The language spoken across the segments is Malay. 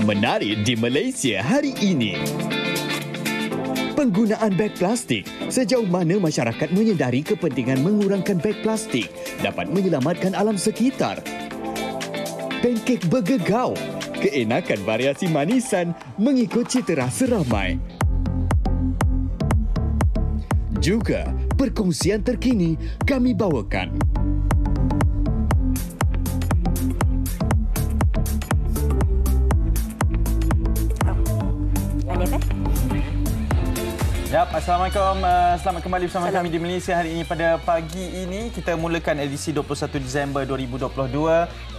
Menarik di Malaysia hari ini. Penggunaan beg plastik. Sejauh mana masyarakat menyedari kepentingan mengurangkan beg plastik dapat menyelamatkan alam sekitar? Pankek bergegau. Keenakan variasi manisan mengikut cita rasa ramai. Juga perkongsian terkini kami bawakan. Assalamualaikum. Selamat kembali bersama kami di Malaysia hari ini. Pada pagi ini kita mulakan edisi 21 Disember 2022.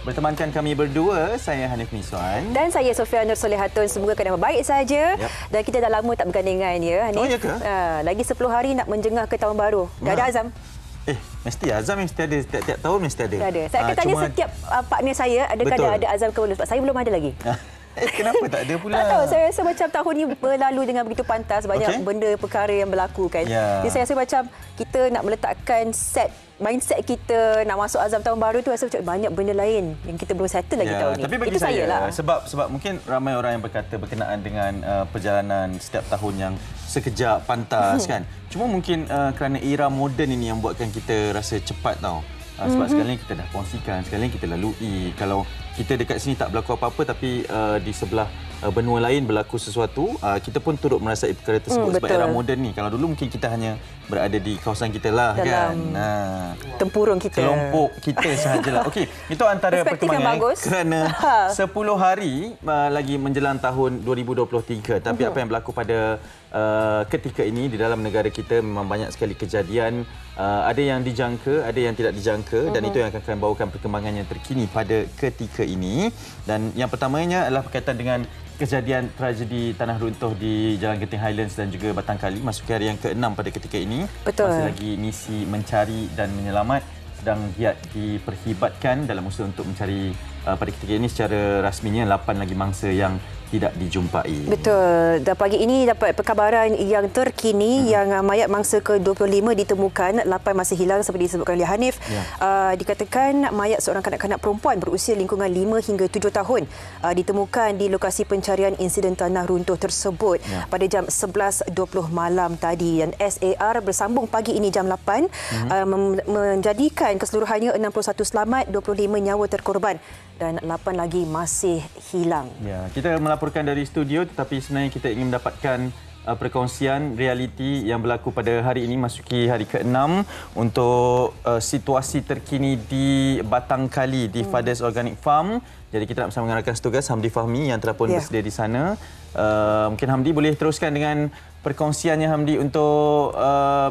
Bertemankan kami berdua, saya Hanif Miswan dan saya Sofia Nur Solehatun. Semoga keadaan baik saja. Dan kita dah lama tak bergandingan ya, Hanif. Oh ya ke? Lagi 10 hari nak menjengah ke tahun baru. Dah ada azam? Mesti azam mesti ada. Tiap tahun mesti ada. Ada. Saya akan tanya setiap partner saya adakah dah ada azam ke belum, sebab saya belum ada lagi. Kenapa tak ada pula? Tak tahu. Saya rasa macam tahun ini berlalu dengan begitu pantas. Banyak benda, perkara yang berlaku kan. Jadi saya rasa macam kita nak meletakkan mindset kita nak masuk azam tahun baru tu, rasa macam banyak benda lain yang kita belum settle lagi tahun ni. Tapi bagi saya lah. Sebab mungkin ramai orang yang berkata berkenaan dengan perjalanan setiap tahun yang sekejap, pantas kan. Cuma mungkin kerana era moden ini yang buatkan kita rasa cepat tau. Sebab sekali kita dah kongsikan, sekali kita lalui. Kalau kita dekat sini tak berlaku apa-apa, tapi di sebelah benua lain berlaku sesuatu, kita pun turut merasai perkara tersebut. Sebab era moden ni, kalau dulu mungkin kita hanya berada di kawasan kita lah kan. Tempurung kita. Kelompok kita sahajalah. Okey, itu antara perkembangan. Kerana 10 hari lagi menjelang tahun 2023. Tapi apa yang berlaku pada ketika ini di dalam negara kita memang banyak sekali kejadian. Ada yang dijangka, ada yang tidak dijangka, dan itu yang akan kami bawakan perkembangan yang terkini pada ketika ini. Dan yang pertamanya adalah berkaitan dengan kejadian tragedi tanah runtuh di Jalan Genting Highlands dan juga Batang Kali, masuki hari yang ke-6 pada ketika ini. Betul. Masih lagi misi mencari dan menyelamat sedang giat diperhibatkan dalam usaha untuk mencari pada ketika ini secara rasminya 8 lagi mangsa yang tidak dijumpai. Betul. Dan pagi ini dapat perkabaran yang terkini yang mayat mangsa ke-25 ditemukan, 8 masih hilang seperti disebutkan oleh Hanif. Dikatakan mayat seorang kanak-kanak perempuan berusia lingkungan 5 hingga 7 tahun ditemukan di lokasi pencarian insiden tanah runtuh tersebut pada jam 11.20 malam tadi, dan SAR bersambung pagi ini jam 8 menjadikan keseluruhannya 61 selamat, 25 nyawa terkorban dan 8 lagi masih hilang. Ya, kita melaporkan dari studio, tetapi sebenarnya kita ingin mendapatkan perkongsian realiti yang berlaku pada hari ini masuki hari ke-6 untuk situasi terkini di Batang Kali di Fathers Organic Farm. Jadi kita nak bersama dengan rakan setugas Hamdi Fahmi yang telah pun bersedia di sana. Mungkin Hamdi boleh teruskan dengan perkongsiannya Hamdi untuk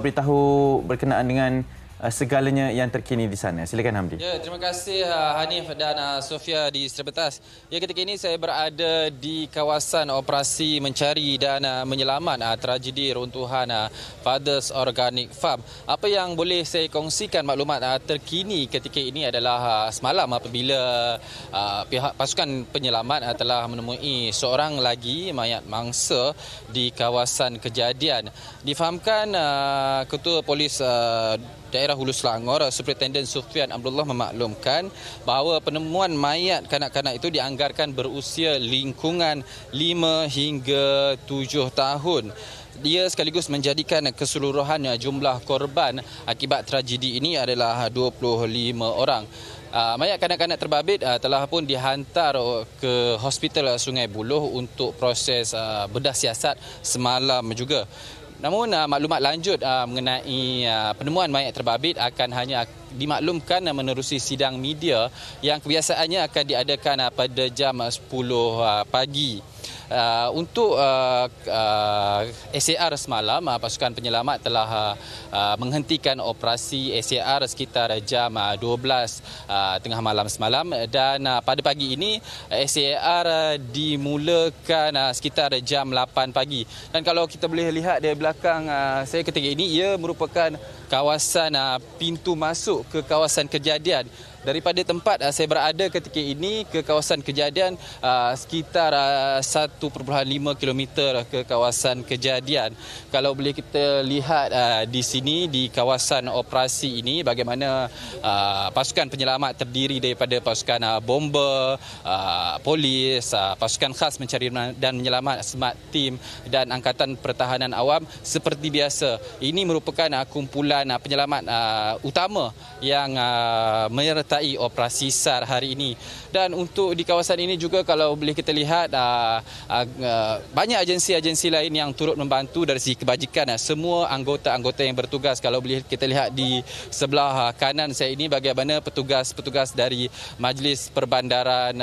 beritahu berkenaan dengan segalanya yang terkini di sana. Silakan Hamdi. Ya, terima kasih Hanif dan Sofia di Isteri Betas. Ya, ketika ini saya berada di kawasan operasi mencari dan menyelamat tragedi runtuhan Fathers Organic Farm. Apa yang boleh saya kongsikan maklumat terkini ketika ini adalah semalam apabila pihak pasukan penyelamat telah menemui seorang lagi mayat mangsa di kawasan kejadian. Difahamkan Ketua Polis Daerah Hulu Selangor, Superintendent Sufian Abdullah memaklumkan bahawa penemuan mayat kanak-kanak itu dianggarkan berusia lingkungan 5 hingga 7 tahun. Dia sekaligus menjadikan keseluruhan jumlah korban akibat tragedi ini adalah 25 orang. Mayat kanak-kanak terbabit telah pun dihantar ke Hospital Sungai Buloh untuk proses bedah siasat semalam juga. Namun maklumat lanjut mengenai penemuan mayat terbabit akan hanya dimaklumkan menerusi sidang media yang kebiasaannya akan diadakan pada jam 10 pagi. Untuk SAR semalam, pasukan penyelamat telah menghentikan operasi SAR sekitar jam 12 tengah malam semalam, dan pada pagi ini SAR dimulakan sekitar jam 8 pagi. Dan kalau kita boleh lihat di belakang saya ketika ini, ia merupakan kawasan pintu masuk ke kawasan kejadian. Daripada tempat saya berada ketika ini ke kawasan kejadian sekitar 1.5 km ke kawasan kejadian. Kalau boleh kita lihat di sini di kawasan operasi ini bagaimana pasukan penyelamat terdiri daripada pasukan bomber, polis, pasukan khas mencari dan menyelamat, SMART team dan Angkatan Pertahanan Awam seperti biasa. Ini merupakan kumpulan penyelamat utama yang menyertai operasi SAR hari ini. Dan untuk di kawasan ini juga kalau boleh kita lihat banyak agensi-agensi lain yang turut membantu dari segi kebajikan. Semua anggota-anggota yang bertugas, kalau boleh kita lihat di sebelah kanan saya ini bagaimana petugas-petugas dari Majlis Perbandaran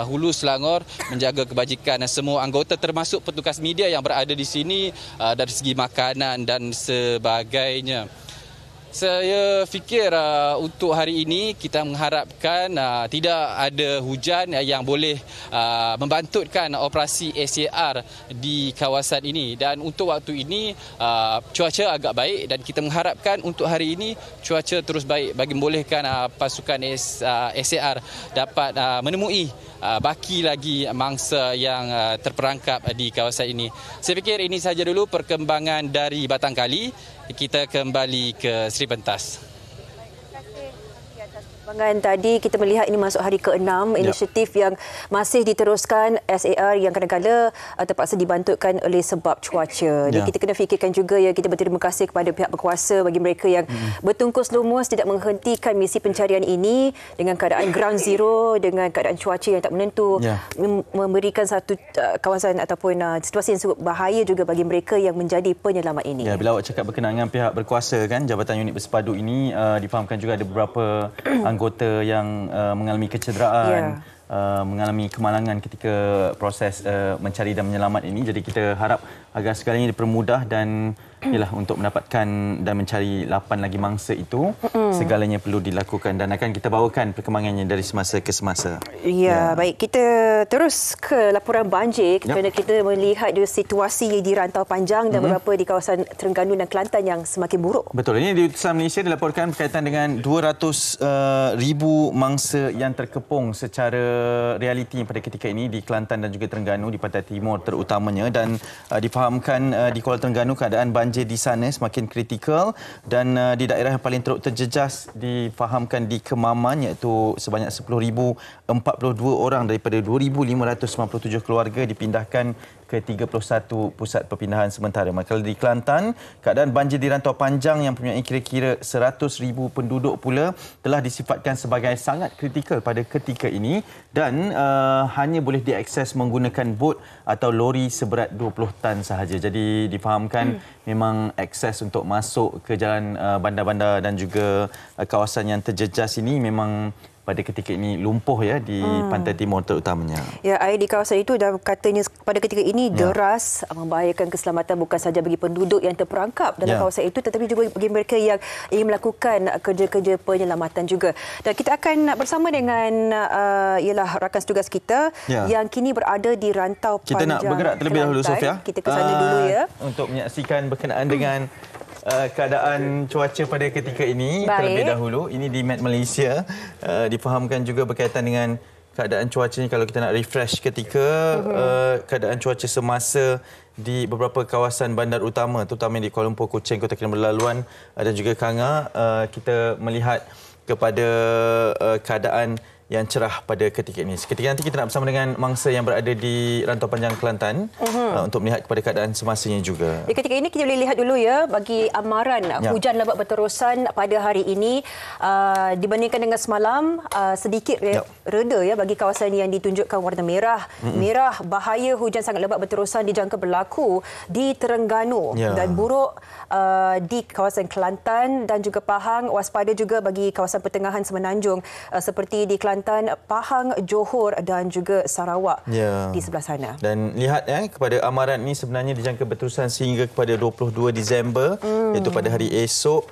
Hulu Selangor menjaga kebajikan semua anggota, termasuk petugas media yang berada di sini dari segi makanan dan sebagainya. Saya fikir untuk hari ini kita mengharapkan tidak ada hujan yang boleh membantutkan operasi SAR di kawasan ini. Dan untuk waktu ini cuaca agak baik dan kita mengharapkan untuk hari ini cuaca terus baik bagi membolehkan pasukan SAR dapat menemui baki lagi mangsa yang terperangkap di kawasan ini. Saya fikir ini sahaja dulu perkembangan dari Batang Kali. Kita kembali ke Seri Pentas. Tadi kita melihat ini masuk hari ke-6 inisiatif yang masih diteruskan SAR yang kadang-kadang terpaksa dibantutkan oleh sebab cuaca. Jadi kita kena fikirkan juga kita berterima kasih kepada pihak berkuasa bagi mereka yang bertungkus lumus tidak menghentikan misi pencarian ini dengan keadaan ground zero, dengan keadaan cuaca yang tak menentu, memberikan satu kawasan ataupun situasi yang cukup bahaya juga bagi mereka yang menjadi penyelamat ini. Bila awak cakap berkenaan dengan pihak berkuasa kan, Jabatan Unit Bersepadu ini difahamkan juga ada beberapa anggota yang mengalami kecederaan, mengalami kemalangan ketika proses mencari dan menyelamat ini. Jadi kita harap agar segalanya dipermudah dan ialah untuk mendapatkan dan mencari 8 lagi mangsa itu, segalanya perlu dilakukan dan akan kita bawakan perkembangannya dari semasa ke semasa. Baik, kita terus ke laporan banjir kerana kita melihat situasi di Rantau Panjang dan beberapa di kawasan Terengganu dan Kelantan yang semakin buruk. Betul, ini di Utusan Malaysia dilaporkan berkaitan dengan 200,000 mangsa yang terkepung secara realiti pada ketika ini di Kelantan dan juga Terengganu, di pantai timur terutamanya, dan difahamkan di Kuala Terengganu keadaan banjir di sana semakin kritikal dan di daerah yang paling teruk terjejas difahamkan di Kemaman, iaitu sebanyak 10,042 orang daripada 2,597 keluarga dipindahkan ke 31 pusat perpindahan sementara. Manakala di Kelantan, keadaan banjir di Rantau Panjang yang mempunyai kira-kira 100,000 penduduk pula telah disifatkan sebagai sangat kritikal pada ketika ini dan hanya boleh diakses menggunakan bot atau lori seberat 20 tan sahaja. Jadi difahamkan memang akses untuk masuk ke jalan bandar-bandar dan juga kawasan yang terjejas ini memang pada ketika ini lumpuh di pantai timur terutamanya. Air di kawasan itu dah katanya pada ketika ini deras, membahayakan keselamatan bukan sahaja bagi penduduk yang terperangkap dalam kawasan itu tetapi juga bagi mereka yang ingin melakukan kerja-kerja penyelamatan juga. Dan kita akan bersama dengan ialah rakan tugas kita yang kini berada di Rantau Panjang. Kita nak bergerak terlebih dahulu, Sofia. Kita ke sana dulu untuk menyaksikan berkenaan dengan keadaan cuaca pada ketika ini. Terlebih dahulu, ini di Met Malaysia. Difahamkan juga berkaitan dengan keadaan cuaca ni. Kalau kita nak refresh ketika keadaan cuaca semasa di beberapa kawasan bandar utama, terutama di Kuala Lumpur, Kuching, Kota Kinabalu dan juga Kanga, kita melihat kepada keadaan yang cerah pada ketika ini. Seketika nanti kita nak bersama dengan mangsa yang berada di Rantau Panjang Kelantan untuk melihat kepada keadaan semasanya juga. Ketika ini kita boleh lihat dulu bagi amaran hujan lebat berterusan pada hari ini dibandingkan dengan semalam sedikit reda bagi kawasan yang ditunjukkan warna merah. Merah, bahaya hujan sangat lebat berterusan dijangka berlaku di Terengganu dan buruk di kawasan Kelantan dan juga Pahang. Waspada juga bagi kawasan pertengahan Semenanjung seperti di Kelantan, Pahang, Johor dan juga Sarawak di sebelah sana. Dan lihat kepada amaran ini sebenarnya dijangka berterusan sehingga kepada 22 Disember iaitu pada hari esok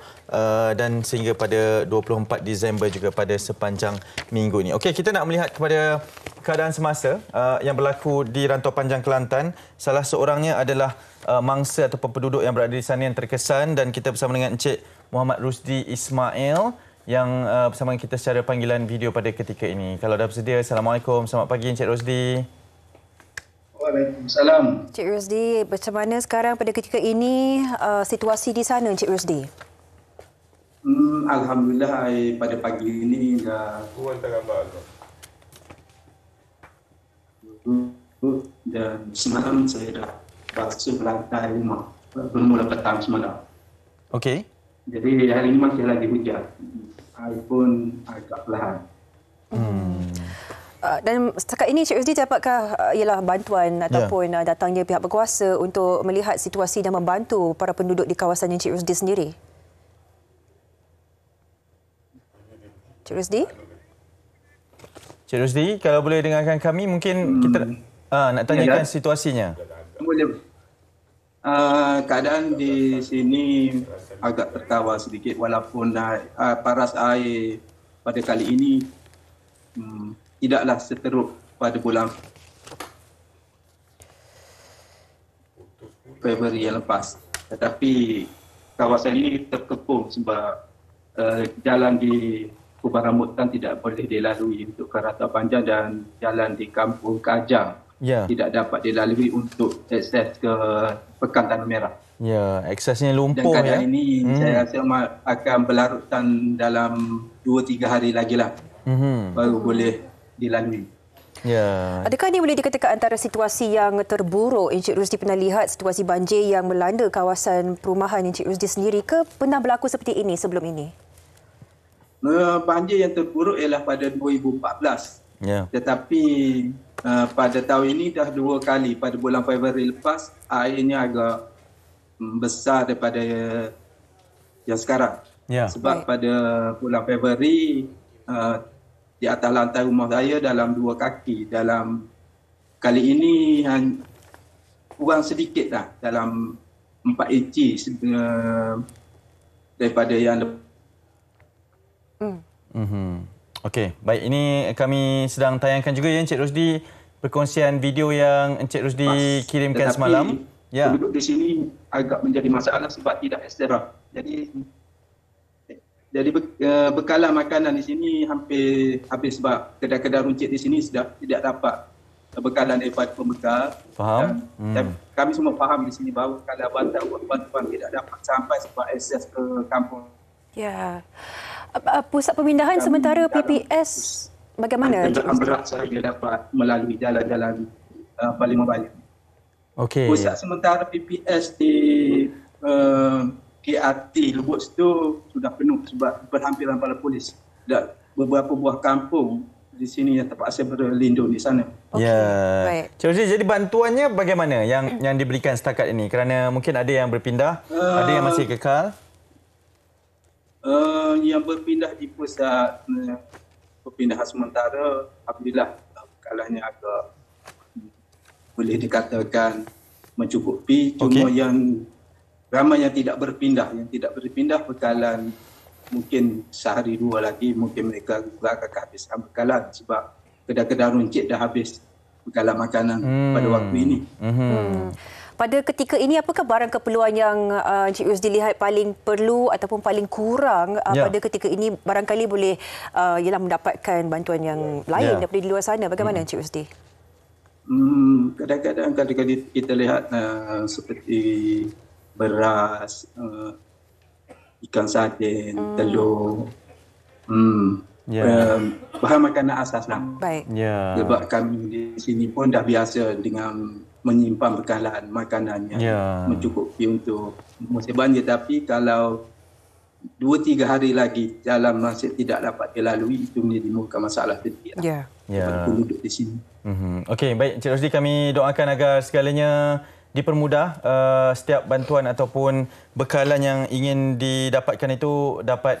dan sehingga pada 24 Disember juga pada sepanjang minggu ini. Okey, kita nak melihat kepada keadaan semasa yang berlaku di Rantau Panjang Kelantan. Salah seorangnya adalah mangsa ataupun penduduk yang berada di sana yang terkesan dan kita bersama dengan Encik Muhammad Rusdi Ismail yang bersama kita secara panggilan video pada ketika ini. Kalau dah bersedia, Assalamualaikum. Selamat pagi Encik Rosdi. Waalaikumsalam. Encik Rosdi, macam mana sekarang pada ketika ini situasi di sana Encik Rosdi? Alhamdulillah pada pagi ini dah dan semalam saya dah basuh lantai rumah bermula petang semalam. Okey. Jadi hari ini masih lagi hujan. Air pun agak perlahan. Dan setakat ini Encik Rosdi dapatkah ialah bantuan ataupun datangnya pihak berkuasa untuk melihat situasi dan membantu para penduduk di kawasan Encik Rosdi sendiri? Encik Rosdi? Encik Rosdi, kalau boleh dengarkan kami, mungkin kita nak tanyakan situasinya. Boleh. Keadaan di sini agak terkawal sedikit walaupun paras air pada kali ini tidaklah seteruk pada bulan Februari yang lepas. Tetapi kawasan ini terkepung sebab jalan di Kubah Rambutan tidak boleh dilalui untuk ke Rata Panjang dan jalan di Kampung Kajang tidak dapat dilalui untuk akses ke Pekan Tanah Merah. Ya, aksesnya lumpuh. Dan keadaan ini saya rasa akan berlarutan dalam 2-3 hari lagi lah baru boleh dilalui. Ya. Adakah ini boleh dikatakan antara situasi yang terburuk Encik Rosdi pernah lihat, situasi banjir yang melanda kawasan perumahan Encik Rosdi sendiri ke pernah berlaku seperti ini sebelum ini? Banjir yang terburuk ialah pada 2014. Tetapi pada tahun ini dah 2 kali. Pada bulan Februari lepas, airnya agak besar daripada yang sekarang. Sebab pada bulan Februari, di atas lantai rumah saya dalam 2 kaki. Dalam kali ini kurang sedikit lah, dalam 4 inci daripada yang lepas. Okey, baik, ini kami sedang tayangkan juga ya Encik Rosdi perkongsian video yang Encik Rosdi kirimkan semalam. Penduduk di sini agak menjadi masalah sebab tidak istirahat. Jadi bekalan makanan di sini hampir habis sebab kedai-kedai runcit di sini sudah tidak dapat bekalan daripada pembekal. Faham? Dan kami semua faham di sini bahawa kalau bantuan tidak dapat sampai sebab akses ke kampung. Ya. Pusat pemindahan sementara PPS bagaimana? Kenderaan berat saya dapat melalui jalan-jalan paling membanyak. Okey. Pusat sementara PPS di KRT Lubuk itu sudah penuh sebab berhampiran para polis. Dan beberapa buah kampung di sini yang terpaksa berlindung di sana. Ya. Jadi bantuannya bagaimana yang diberikan setakat ini? Kerana mungkin ada yang berpindah, ada yang masih kekal. Yang berpindah di pusat perpindahan sementara, alhamdulillah kalahnya agak boleh dikatakan mencukupi. Cuma yang ramai yang tidak berpindah bekalan mungkin sehari 2 lagi mungkin mereka juga akan kehabisan bekalan sebab kedai-kedai runcit dah habis bekalan makanan pada waktu ini. Pada ketika ini, apakah barang keperluan yang Encik Rosdi lihat paling perlu ataupun paling kurang pada ketika ini, barangkali boleh ialah mendapatkan bantuan yang lain daripada di luar sana? Bagaimana Encik Rosdi? Kadang-kadang kita lihat seperti beras, ikan sarden, telur, bahan makanan asas lah. Baik. Sebab kami di sini pun dah biasa dengan menyimpan bekalan makanan yang mencukupi untuk musim banjir. Tapi kalau 2-3 hari lagi jalan masih tidak dapat dilalui, itu menimbulkan masalah sedikit penduduk di sini. Okey, baik Encik Rosdi, kami doakan agar segalanya dipermudah, setiap bantuan ataupun bekalan yang ingin didapatkan itu dapat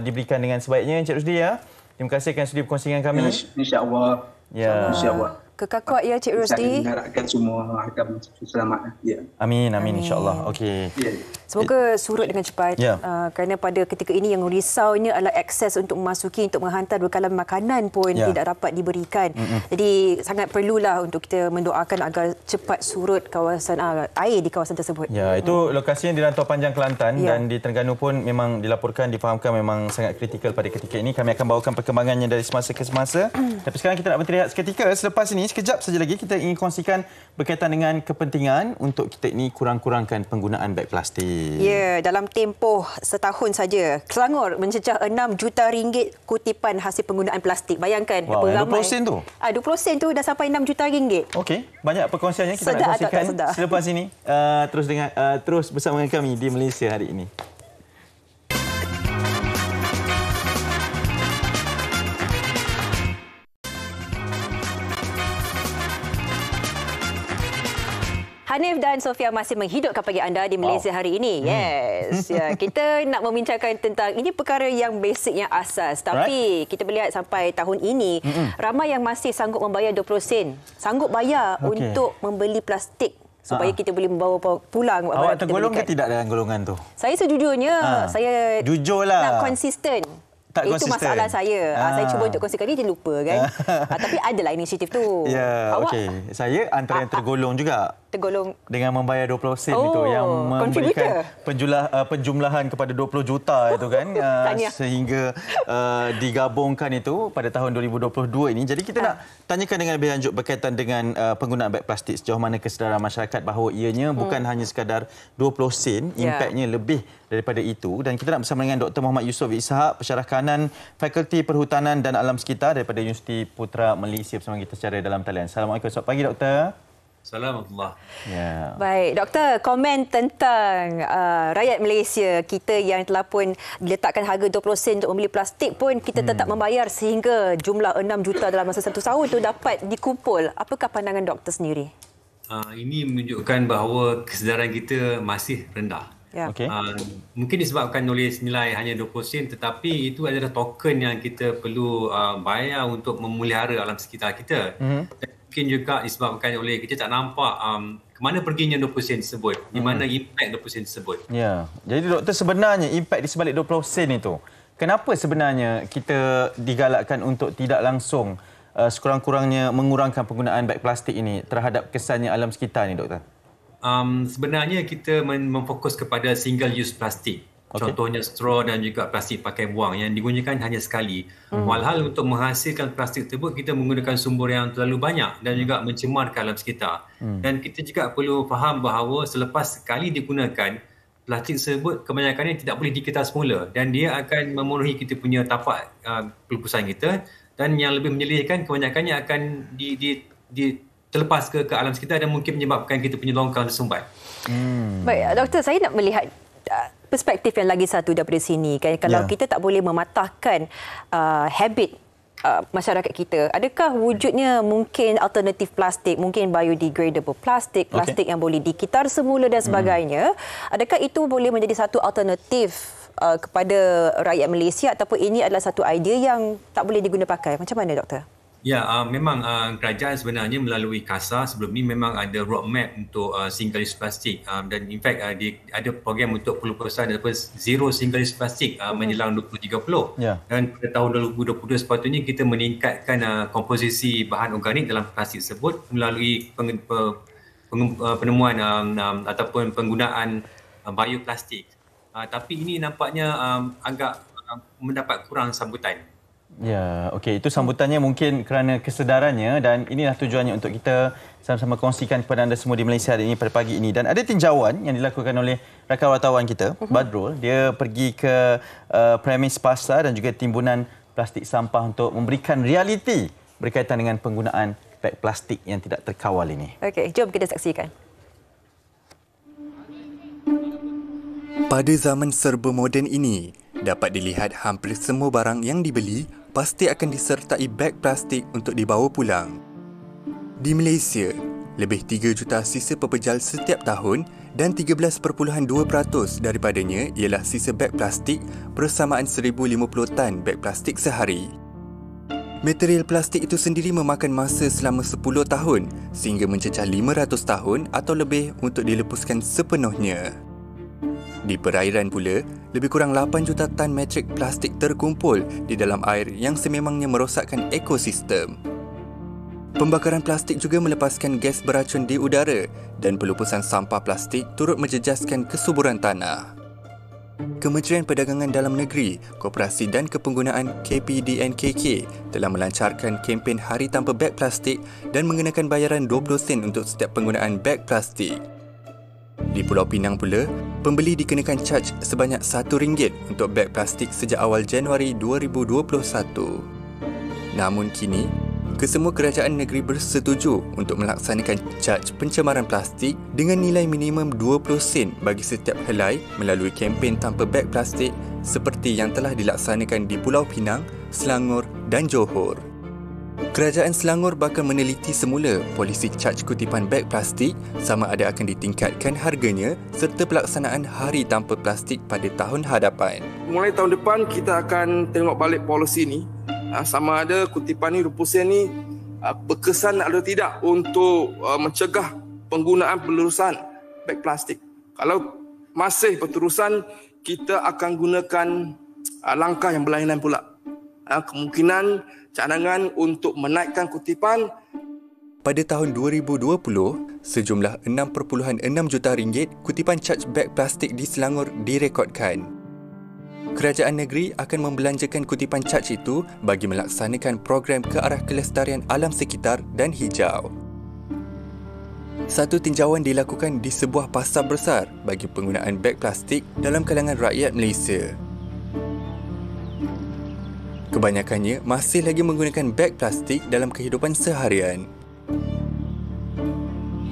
diberikan dengan sebaiknya Encik Rosdi ya. Terima kasih kerana sudi berkongsi dengan kami. InsyaAllah. Ya. InsyaAllah. Kekal kuat ya Cik Rosdi. Saya harapkan semua akan selamat. Ya. Amin insya-Allah. Okey. Semoga surut dengan cepat. Kerana pada ketika ini yang risaunya adalah akses untuk memasuki, untuk menghantar bekalan makanan pun tidak dapat diberikan. Jadi sangat perlulah untuk kita mendoakan agar cepat surut kawasan air di kawasan tersebut. Ya, itu lokasinya di Rantau Panjang Kelantan dan di Terengganu pun memang dilaporkan, difahamkan memang sangat kritikal pada ketika ini. Kami akan bawakan perkembangannya dari semasa ke semasa. Tapi sekarang kita nak berhenti rehat seketika. Selepas ini, sekejap saja lagi kita ingin kongsikan berkaitan dengan kepentingan untuk kita ini kurang-kurangkan penggunaan beg plastik. Ya, dalam tempoh setahun saja, Selangor mencecah 6 juta ringgit kutipan hasil penggunaan plastik. Bayangkan berapa ramai. 20 sen tu? 20 sen tu dah sampai 6 juta ringgit. Okey, banyak perkongsiannya kita nak kongsikan selepas ini. Terus bersama dengan kami di Malaysia hari ini. Hanif dan Sofia masih menghidupkan pagi anda di Malaysia hari ini. Yes. Kita nak membincangkan tentang ini perkara yang basic, yang asas. Tapi kita melihat sampai tahun ini, ramai yang masih sanggup membayar 20 sen. Sanggup bayar untuk membeli plastik supaya kita boleh membawa pulang. Awak tergolong ke tidak dalam golongan tu? Saya sejujurnya, saya nak konsisten. Itu masalah saya. Saya cuba untuk kongsikan ni, dia lupa kan. Tapi adalah inisiatif tu. Ya, okey. Saya antara yang tergolong juga. Tergolong dengan membayar 20 sen itu yang memberikan penjumlahan kepada 20 juta itu kan sehingga digabungkan itu pada tahun 2022 ini. Jadi kita nak tanyakan dengan lebih lanjut berkaitan dengan penggunaan beg plastik, sejauh mana kesedaran masyarakat bahawa ianya bukan hanya sekadar 20 sen, impaknya lebih daripada itu. Dan kita nak bersama dengan Dr. Muhammad Yusof Ishak, pensyarah kanan Fakulti Perhutanan dan Alam Sekitar daripada Universiti Putra Malaysia, bersama kita secara dalam talian. Assalamualaikum. Selamat pagi, Doktor. Assalamualaikum. Baik, Doktor, komen tentang rakyat Malaysia kita yang telah pun diletakkan harga 20 sen untuk membeli plastik pun kita tetap membayar sehingga jumlah 6 juta dalam masa satu tahun itu dapat dikumpul. Apakah pandangan doktor sendiri? Ini menunjukkan bahawa kesedaran kita masih rendah. Mungkin disebabkan oleh nilai hanya 20 sen, tetapi itu adalah token yang kita perlu bayar untuk memelihara alam sekitar kita. Mungkin juga disebabkan oleh kita tak nampak ke mana perginya 20 sen tersebut, di mana impact 20 sen tersebut. Ya. Jadi doktor, sebenarnya impact di sebalik 20 sen itu, kenapa sebenarnya kita digalakkan untuk tidak langsung sekurang-kurangnya mengurangkan penggunaan beg plastik ini terhadap kesannya alam sekitar ni, doktor? Sebenarnya kita memfokus kepada single use plastik. Contohnya straw dan juga plastik pakai buang yang digunakan hanya sekali. Walhal untuk menghasilkan plastik tersebut kita menggunakan sumber yang terlalu banyak dan juga mencemarkan alam sekitar. Dan kita juga perlu faham bahawa selepas sekali digunakan, plastik tersebut kebanyakannya tidak boleh diketar semula dan dia akan memenuhi kita punya tapak pelupusan kita, dan yang lebih menyedihkan kebanyakannya akan terlepas ke alam sekitar dan mungkin menyebabkan kita punya longkang tersumbat. Baik, doktor, saya nak melihat perspektif yang lagi satu daripada sini kan. Kalau kita tak boleh mematahkan habit masyarakat kita, adakah wujudnya mungkin alternatif plastik, mungkin biodegradable plastik, plastik yang boleh dikitar semula dan sebagainya? Adakah itu boleh menjadi satu alternatif kepada rakyat Malaysia, ataupun ini adalah satu idea yang tak boleh diguna pakai? Macam mana, doktor? Ya, memang kerajaan sebenarnya melalui KASA sebelum ini memang ada roadmap untuk single use plastik, dan in fact ada program untuk pelupusan ataupun zero single use plastik menjelang 2030. Dan pada tahun 2022 sepatutnya kita meningkatkan komposisi bahan organik dalam plastik tersebut melalui penemuan ataupun penggunaan bioplastik. Tapi ini nampaknya agak mendapat kurang sambutan. Ya, okey. Itu sambutannya mungkin kerana kesedarannya, dan inilah tujuannya untuk kita sama-sama kongsikan kepada anda semua di Malaysia hari ini pada pagi ini. Dan ada tinjauan yang dilakukan oleh rakan wartawan kita, Badrul. Dia pergi ke premis pasar dan juga timbunan plastik sampah untuk memberikan realiti berkaitan dengan penggunaan beg plastik yang tidak terkawal ini. Okey, jom kita saksikan. Pada zaman serba moden ini, dapat dilihat hampir semua barang yang dibeli pasti akan disertai beg plastik untuk dibawa pulang. Di Malaysia, lebih 3 juta sisa pepejal setiap tahun dan 13.2% daripadanya ialah sisa beg plastik, persamaan 1,050 tan beg plastik sehari. Material plastik itu sendiri memakan masa selama 10 tahun sehingga mencecah 500 tahun atau lebih untuk dilepuskan sepenuhnya. Di perairan pula, lebih kurang 8 juta tan metrik plastik terkumpul di dalam air yang sememangnya merosakkan ekosistem. Pembakaran plastik juga melepaskan gas beracun di udara dan pelupusan sampah plastik turut menjejaskan kesuburan tanah. Kementerian Perdagangan Dalam Negeri, Koperasi dan Kepenggunaan KPDNKK telah melancarkan kempen Hari Tanpa Beg Plastik dan mengenakan bayaran 20 sen untuk setiap penggunaan beg plastik. Di Pulau Pinang pula, pembeli dikenakan caj sebanyak RM1 untuk beg plastik sejak awal Januari 2021. Namun kini, kesemua kerajaan negeri bersetuju untuk melaksanakan caj pencemaran plastik dengan nilai minimum 20 sen bagi setiap helai melalui kempen tanpa beg plastik seperti yang telah dilaksanakan di Pulau Pinang, Selangor dan Johor. Kerajaan Selangor bakal meneliti semula polisi caj kutipan beg plastik sama ada akan ditingkatkan harganya serta pelaksanaan Hari Tanpa Plastik pada tahun hadapan. Mulai tahun depan kita akan tengok balik polisi ni. Sama ada kutipan ni 20 sen ni berkesan atau tidak untuk mencegah penggunaan penerusan beg plastik. Kalau masih berterusan, kita akan gunakan langkah yang berlainan pula. Kemungkinan cadangan untuk menaikkan kutipan. Pada tahun 2020, sejumlah 6.6 juta ringgit kutipan caj beg plastik di Selangor direkodkan. Kerajaan negeri akan membelanjakan kutipan caj itu bagi melaksanakan program ke arah kelestarian alam sekitar dan hijau. Satu tinjauan dilakukan di sebuah pasar besar bagi penggunaan beg plastik dalam kalangan rakyat Malaysia. Kebanyakannya masih lagi menggunakan beg plastik dalam kehidupan seharian.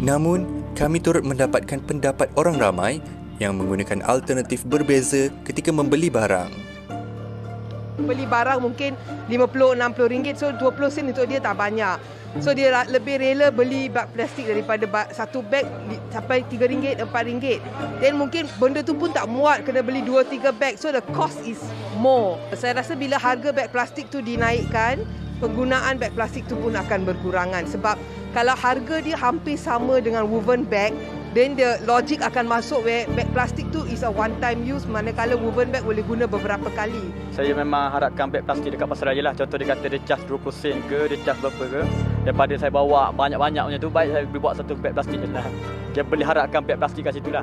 Namun, kami turut mendapatkan pendapat orang ramai yang menggunakan alternatif berbeza ketika membeli barang. Beli barang mungkin RM50-60, so 20 sen untuk dia tak banyak. So dia lebih rela beli beg plastik daripada satu beg sampai RM3, RM4. Dan mungkin benda tu pun tak muat, kena beli 2-3 beg. So the cost is more. Saya rasa bila harga beg plastik tu dinaikkan, penggunaan beg plastik tu pun akan berkurangan. Sebab kalau harga dia hampir sama dengan woven bag, then the logic akan masuk where beg plastik tu is a one time use, manakala woven bag boleh guna beberapa kali. Saya memang harapkan beg plastik dekat pasaraya lah. Contoh dia kata dia cas 20 sen ke, dia cas berapa ke. Daripada saya bawa banyak-banyak macam tu, baik saya boleh buat satu beg plastik je lah. Dia boleh harapkan beg plastik kat situ lah.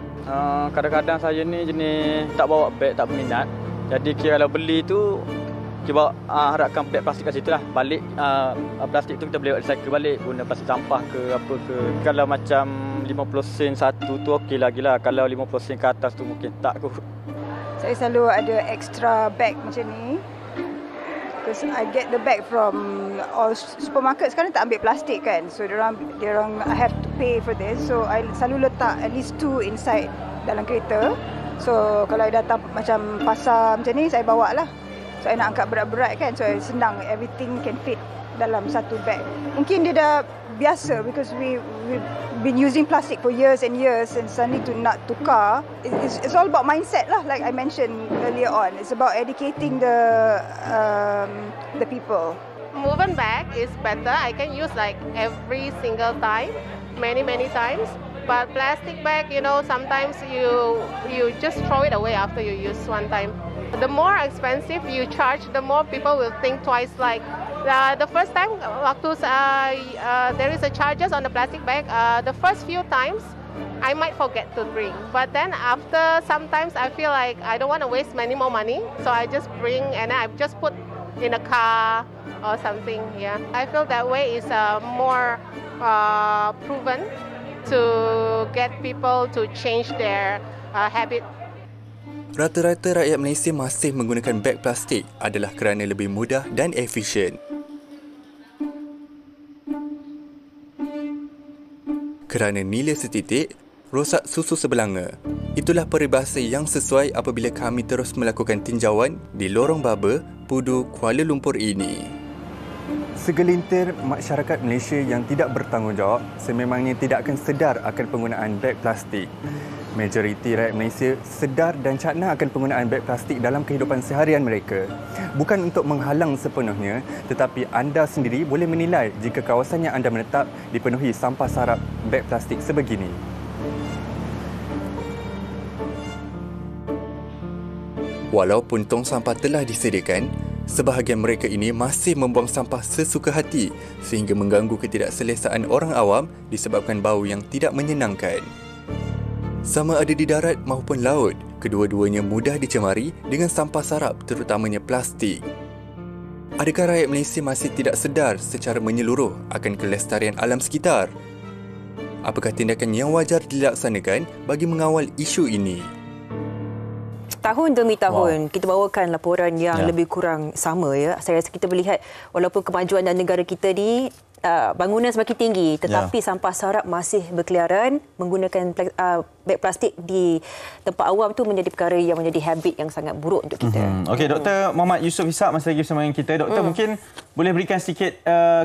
Kadang-kadang saya ni jenis tak bawa beg, tak berminat. Jadi kalau beli tu, kita harapkan beg plastik kat situ lah. Balik plastik tu kita boleh recycle balik, guna plastik sampah ke apa ke. Kalau macam 50 sen satu tu okey lagi lah. Kalau 50 sen ke atas tu mungkin tak kot. Saya selalu ada extra bag macam ni. Because I get the bag from all supermarket sekarang tak ambil plastik kan. So diorang I have to pay for this. So I selalu letak at least 2 inside dalam kereta. So kalau I datang macam pasar macam ni, saya bawa lah. So I nak angkat berat-berat kan. So senang, everything can fit dalam satu bag. Mungkin dia dah biasa because we've been using plastic for years and years, and suddenly to not tukar, it's all about mindset lah, like I mentioned earlier on. It's about educating the people. Woven bag is better. I can use like every single time, many times. But plastic bag, you know, sometimes you just throw it away after you use one time. The more expensive you charge, the more people will think twice. Like the first time, waktu there is a charges on the plastic bag. The first few times, I might forget to bring. But then after sometimes I feel like I don't want to waste many more money, so I just bring and I just put in a car or something. Yeah, I feel that way is more proven to get people to change their habit. Rata-rata rakyat Malaysia masih menggunakan beg plastik adalah kerana lebih mudah dan efisien. Kerana nilai setitik, rosak susu sebelanga. Itulah peribahasa yang sesuai apabila kami terus melakukan tinjauan di lorong Baba, Pudu, Kuala Lumpur ini. Segelintir masyarakat Malaysia yang tidak bertanggungjawab sememangnya tidak akan sedar akan penggunaan beg plastik. Majoriti rakyat Malaysia sedar dan cakna akan penggunaan beg plastik dalam kehidupan seharian mereka. Bukan untuk menghalang sepenuhnya, tetapi anda sendiri boleh menilai jika kawasan yang anda menetap dipenuhi sampah sarap beg plastik sebegini. Walaupun tong sampah telah disediakan, sebahagian mereka ini masih membuang sampah sesuka hati sehingga mengganggu ketidakselesaan orang awam disebabkan bau yang tidak menyenangkan. Sama ada di darat maupun laut, kedua-duanya mudah dicemari dengan sampah sarap terutamanya plastik. Adakah rakyat Malaysia masih tidak sedar secara menyeluruh akan kelestarian alam sekitar? Apakah tindakan yang wajar dilaksanakan bagi mengawal isu ini? Tahun demi tahun kita bawakan laporan yang lebih kurang sama ya. Saya rasa kita melihat walaupun kemajuan dalam negara kita ni bangunan semakin tinggi tetapi sampah sarap masih berkeliaran. Menggunakan beg plastik di tempat awam tu menjadi perkara yang menjadi habit yang sangat buruk untuk kita. Okey, Dr. Muhammad Yusof Ishak masih lagi bersama dengan kita. Doktor mungkin boleh berikan sedikit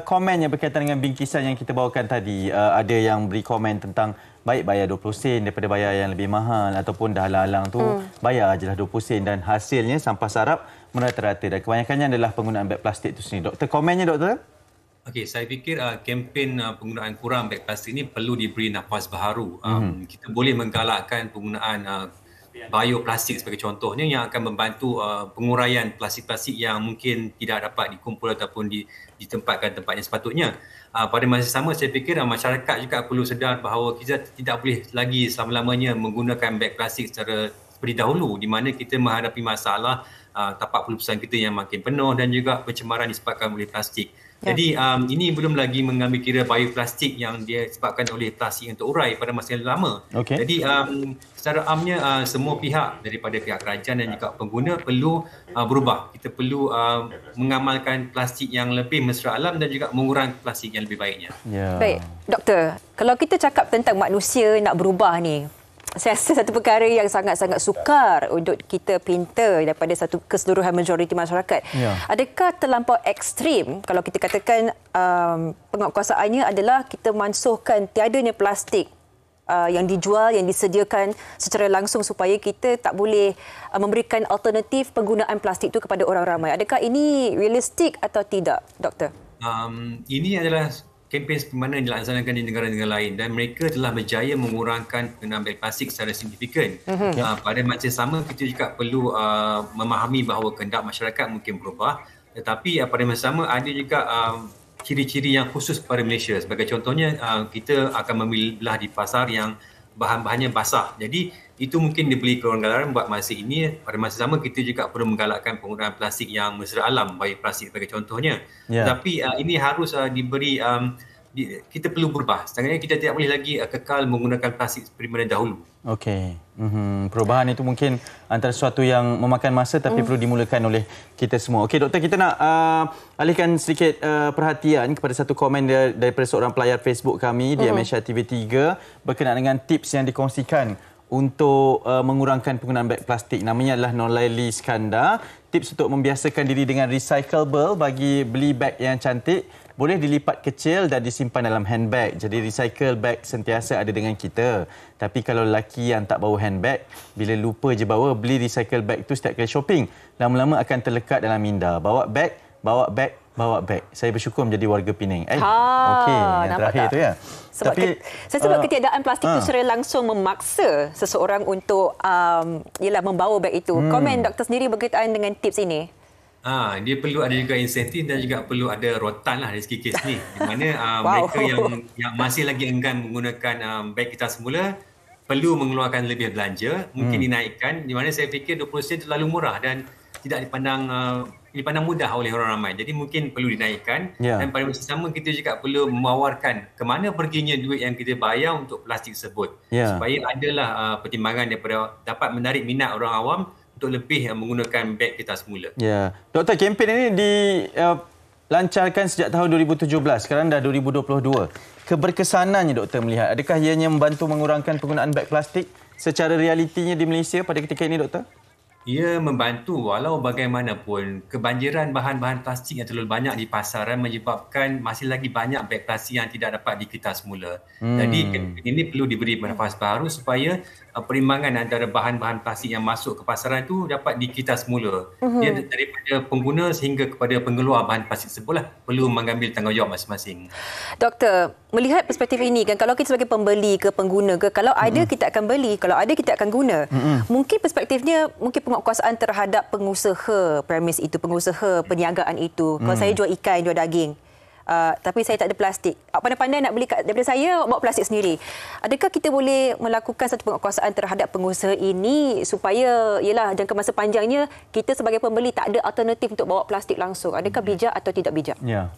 komen yang berkaitan dengan bingkisan yang kita bawakan tadi. Ada yang beri komen tentang baik bayar 20 sen daripada bayar yang lebih mahal ataupun dah halang tu bayar ajalah 20 sen dan hasilnya sampah sarap merata-rata dan kebanyakannya adalah penggunaan beg plastik itu sendiri. Doktor, komennya doktor? Okey, saya fikir kempen penggunaan kurang beg plastik ini perlu diberi nafas baharu. Kita boleh menggalakkan penggunaan bioplastik sebagai contohnya yang akan membantu penguraian plastik-plastik yang mungkin tidak dapat dikumpul ataupun ditempatkan tempat yang sepatutnya. Pada masa sama saya fikir masyarakat juga perlu sedar bahawa kita tidak boleh lagi selama-lamanya menggunakan beg plastik seperti dahulu di mana kita menghadapi masalah tapak pelupusan kita yang makin penuh dan juga pencemaran disebabkan oleh plastik. Jadi ini belum lagi mengambil kira bioplastik yang disebabkan oleh plastik yang terurai pada masa yang lama. Jadi secara amnya semua pihak daripada pihak kerajaan dan juga pengguna perlu berubah. Kita perlu mengamalkan plastik yang lebih mesra alam dan juga mengurangkan plastik yang lebih baiknya. Baik, doktor, kalau kita cakap tentang manusia nak berubah ni, saya rasa satu perkara yang sangat-sangat sukar untuk kita pinta daripada satu keseluruhan majoriti masyarakat. Adakah terlampau ekstrim kalau kita katakan penguatkuasaannya adalah kita mansuhkan tiadanya plastik yang dijual, yang disediakan secara langsung supaya kita tak boleh memberikan alternatif penggunaan plastik itu kepada orang ramai. Adakah ini realistik atau tidak, doktor? Ini adalah kempen seperti mana yang dilaksanakan di negara-negara lain dan mereka telah berjaya mengurangkan penggunaan beg plastik secara signifikan. Pada masa sama kita juga perlu memahami bahawa kehendak masyarakat mungkin berubah tetapi pada masa sama ada juga ciri-ciri yang khusus pada Malaysia. Sebagai contohnya kita akan memilih belah di pasar yang bahan-bahannya basah. Jadi itu mungkin dibeli kelonggaran buat masa ini. Pada masa sama kita juga perlu menggalakkan penggunaan plastik yang mesra alam, bioplastik sebagai contohnya. Tapi ini harus diberi kita perlu berubah. Setengahnya kita tidak boleh lagi kekal menggunakan plastik seperti mana dahulu. Okey. Perubahan itu mungkin antara sesuatu yang memakan masa tapi perlu dimulakan oleh kita semua. Okey, doktor, kita nak alihkan sedikit perhatian kepada satu komen daripada seorang pelayar Facebook kami di Malaysia TV3 berkenaan dengan tips yang dikongsikan untuk mengurangkan penggunaan beg plastik. Namanya adalah Nolaili Skandar. Tips untuk membiasakan diri dengan recyclable bagi beli beg yang cantik. Boleh dilipat kecil dan disimpan dalam handbag. Jadi recycle bag sentiasa ada dengan kita. Tapi kalau lelaki yang tak bawa handbag, bila lupa je bawa, beli recycle bag tu setiap kali shopping, lama-lama akan terlekat dalam minda. Bawa bag, bawa bag, bawa beg. Saya bersyukur menjadi warga Penang. Okey, yang terakhir tu ya. Tapi sebab ketiadaan plastik itu secara langsung memaksa seseorang untuk membawa beg itu. Komen doktor sendiri berkaitan dengan tips ini. Dia perlu ada juga insentif dan juga perlu ada rotan lah dari segi kes ni. Di mana mereka yang masih lagi enggan menggunakan beg kita semula perlu mengeluarkan lebih belanja, mungkin dinaikkan. Di mana saya fikir 20 sen terlalu murah dan tidak dipandang mudah oleh orang ramai. Jadi mungkin perlu dinaikkan. Dan pada masa sama kita juga perlu mewawarkan ke mana perginya duit yang kita bayar untuk plastik tersebut. Supaya adalah pertimbangan daripada dapat menarik minat orang awam untuk lebih menggunakan beg kita semula. Doktor, kempen ini dilancarkan sejak tahun 2017. Sekarang dah 2022. Keberkesanannya doktor melihat, adakah ianya membantu mengurangkan penggunaan beg plastik secara realitinya di Malaysia pada ketika ini, doktor? Ia membantu walau bagaimanapun kebanjiran bahan-bahan plastik yang terlalu banyak di pasaran menyebabkan masih lagi banyak beg plastik yang tidak dapat dikita semula. Jadi ini perlu diberi nafas baru supaya perimbangan antara bahan-bahan plastik yang masuk ke pasaran itu dapat dikita semula. Dia daripada pengguna sehingga kepada pengeluar bahan plastik tersebutlah perlu mengambil tanggungjawab masing-masing. Doktor, melihat perspektif ini kan, kalau kita sebagai pembeli ke pengguna ke, kalau ada kita akan beli, kalau ada kita akan guna. Mungkin perspektifnya mungkin penguasaan terhadap pengusaha premis itu, pengusaha perniagaan itu. Kalau saya jual ikan, jual daging, tapi saya tak ada plastik. Pandai-pandai nak beli daripada saya, bawa plastik sendiri. Adakah kita boleh melakukan satu penguasaan terhadap pengusaha ini supaya ialah jangka masa panjangnya kita sebagai pembeli tak ada alternatif untuk bawa plastik langsung? Adakah bijak atau tidak bijak? Ya.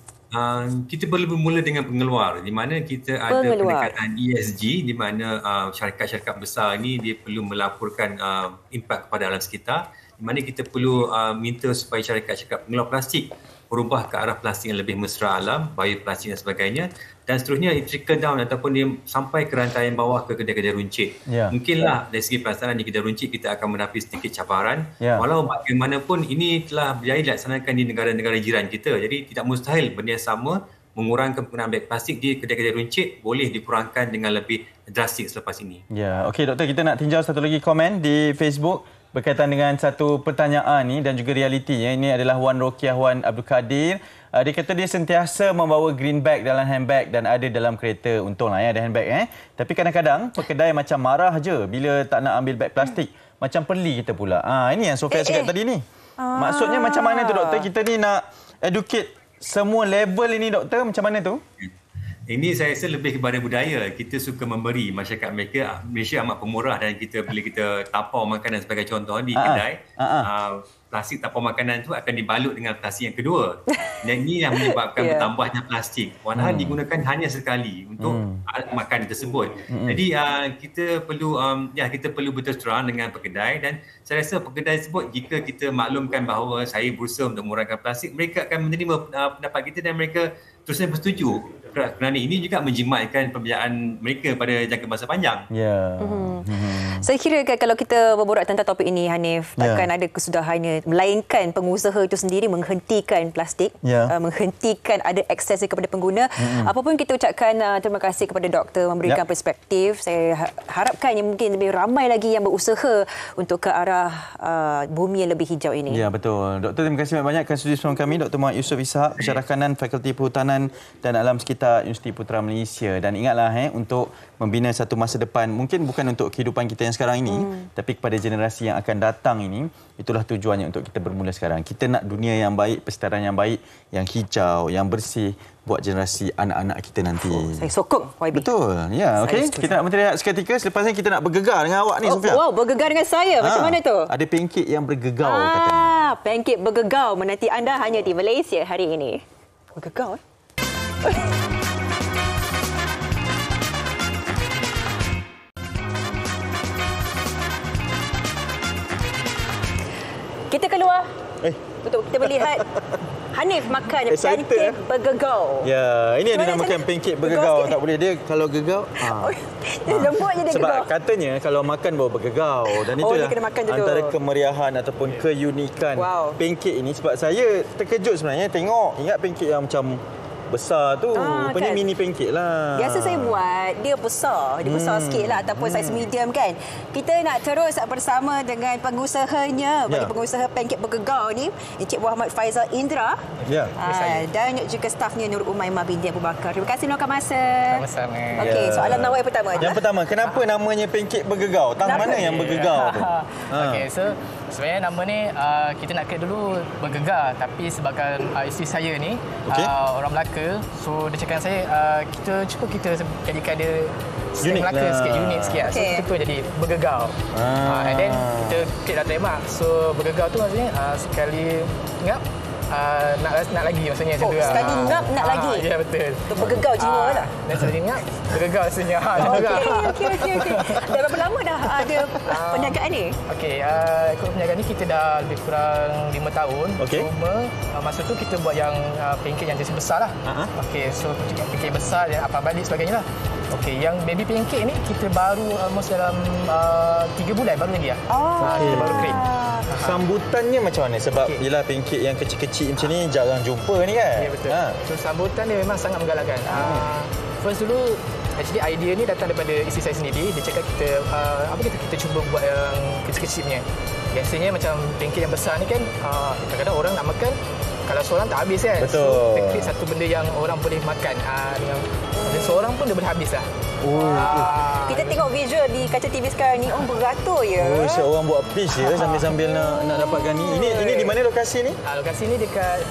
Kita perlu bermula dengan pengeluar di mana kita ada pendekatan ESG di mana syarikat-syarikat besar ini dia perlu melaporkan impak kepada alam sekitar, di mana kita perlu minta supaya syarikat-syarikat pengeluar plastik berubah ke arah plastik yang lebih mesra alam, bioplastik dan sebagainya, dan seterusnya trickle down ataupun dia sampai ke rantaian bawah ke kedai-kedai runcit. Mungkinlah dari segi pelaksanaan di kedai runcit kita akan menghadapi sedikit cabaran. Walau bagaimanapun ini telah berjaya dilaksanakan di negara-negara jiran kita. Jadi tidak mustahil benda yang sama mengurangkan penggunaan beg plastik di kedai-kedai runcit boleh dikurangkan dengan lebih drastik selepas ini. Ya, okey doktor, kita nak tinjau satu lagi komen di Facebook berkaitan dengan satu pertanyaan ni dan juga realitinya. Ini adalah Wan Rokiah Wan Abdul Kadir. Dia kata dia sentiasa membawa green bag dalam handbag dan ada dalam kereta. Untunglah ada handbag. Tapi kadang-kadang pekedai macam marah je bila tak nak ambil beg plastik. Macam peli kita pula. Ini yang Sofia cakap tadi ni. Maksudnya macam mana tu doktor? Kita ni nak educate semua level ini doktor, macam mana tu? Ini saya rasa lebih kepada budaya. Kita suka memberi. Masyarakat Malaysia amat pemurah dan bila kita tapau makanan sebagai contoh di kedai, plastik tapau makanan itu akan dibalut dengan plastik yang kedua. Dan ini yang menyebabkan bertambahnya plastik. Padahal digunakan hanya sekali untuk makanan tersebut. Jadi kita perlu berterus terang dengan pekedai, dan saya rasa pekedai tersebut jika kita maklumkan bahawa saya berusaha untuk mengurangkan plastik, mereka akan menerima pendapat kita dan mereka terusnya bersetuju. Kerana ini juga menjimatkan pembiayaan mereka pada jangka masa panjang. Saya kira kan kalau kita berborak tentang topik ini, Hanif, takkan ada kesudahannya melainkan pengusaha itu sendiri menghentikan plastik, menghentikan ada akses kepada pengguna. Apapun kita ucapkan terima kasih kepada doktor memberikan perspektif. Saya harapkan yang mungkin lebih ramai lagi yang berusaha untuk ke arah bumi yang lebih hijau ini. Ya, betul. Doktor, terima kasih banyak kerana sudi bersama kami. Dr. Muhammad Yusof Ishak, Pensyarah Kanan Fakulti Perhutanan dan Alam Sekitar Universiti Putra Malaysia. Dan ingatlah untuk membina satu masa depan, mungkin bukan untuk kehidupan kita yang sekarang ini, tapi kepada generasi yang akan datang ini, itulah tujuannya untuk kita bermula sekarang. Kita nak dunia yang baik, persekitaran yang baik, yang hijau, yang bersih buat generasi anak-anak kita nanti. Saya sokong YB. Betul. Ya, okey. Kita nak berehat seketika, selepas ini kita nak bergegar dengan awak ni, Sofia. Wow, bergegar dengan saya. Macam mana tu? Ada pancake yang bergegau katanya. Pancake bergegau menanti anda hanya di Malaysia hari ini. Bergegau kita keluar untuk kita melihat Hanif makan pancake bergegau. Ya, ini yang dinamakan pancake bergegau. Tak boleh dia kalau gegau. Lembut je dia sebab gegau. Katanya kalau makan baru bergegau. Dan itulah antara kemeriahan ataupun keunikan pancake ini. Sebab saya terkejut sebenarnya tengok. Ingat pancake yang macam besar tu. Rupanya mini pancake lah. Biasa saya buat, dia besar. Dia besar sikit lah ataupun saiz medium kan. Kita nak terus bersama dengan pengusahanya. Bagi pengusaha pancake bergegau ni, Encik Muhammad Faizal Indra. Dan juga stafnya Nur Umaymah binti Abu Bakar. Terima kasih meluangkan masa. Sama-sama. Okey, soalan awal yang pertama. Yang pertama, kenapa namanya pancake bergegau? Tang mana yang bergegau tu? Okey, so sebenarnya nama ni kita nak kira dulu bergegar, tapi sebabkan isteri saya ni orang Melaka, so dia cakap saya kita jadikan dia Melaka sikit, unik sikit. So kita pun jadi bergegau. And then kita dah trademark. So bergegau tu maksudnya sekali ngap nak lagi maksudnya macam tu. Sekali ngap nak lagi. Ya, betul. Untuk bergegau jiwa lah. Dan sekali ngap bergegau rasanya. Okey. Dah berapa lama dah ada perniagaan ni? Okey, ikut perniagaan ni kita dah lebih kurang 5 tahun. Cuma masa tu kita buat yang pancake yang jenis besar lah. Okey, so pancake besar dan apa balik sebagainya lah. Okey, yang baby pancake ni kita baru almost dalam 3 bulan baru lagi lah. Kita baru create. Sambutannya macam mana? Sebab yelah pancake yang kecil-kecil macam ni jarang jumpa ni kan? Ya, betul. So, sambutan dia memang sangat menggalakkan. First dulu, actually idea ni datang daripada isteri saya sendiri. Dia cakap kita cuba buat yang kecil-kecil punya. Biasanya macam pancake yang besar ni kan, kadang-kadang orang nak makan, kalau seorang tak habis kan. Betul. So, pancake satu benda yang orang boleh makan. Seorang pun dia boleh habis lah. Kita tengok visual di kaca TV sekarang ni, beratur ya. Seorang buat pitch ya sambil-sambil nak dapatkan ni. Ini di mana lokasi ni? Lokasi ni dekat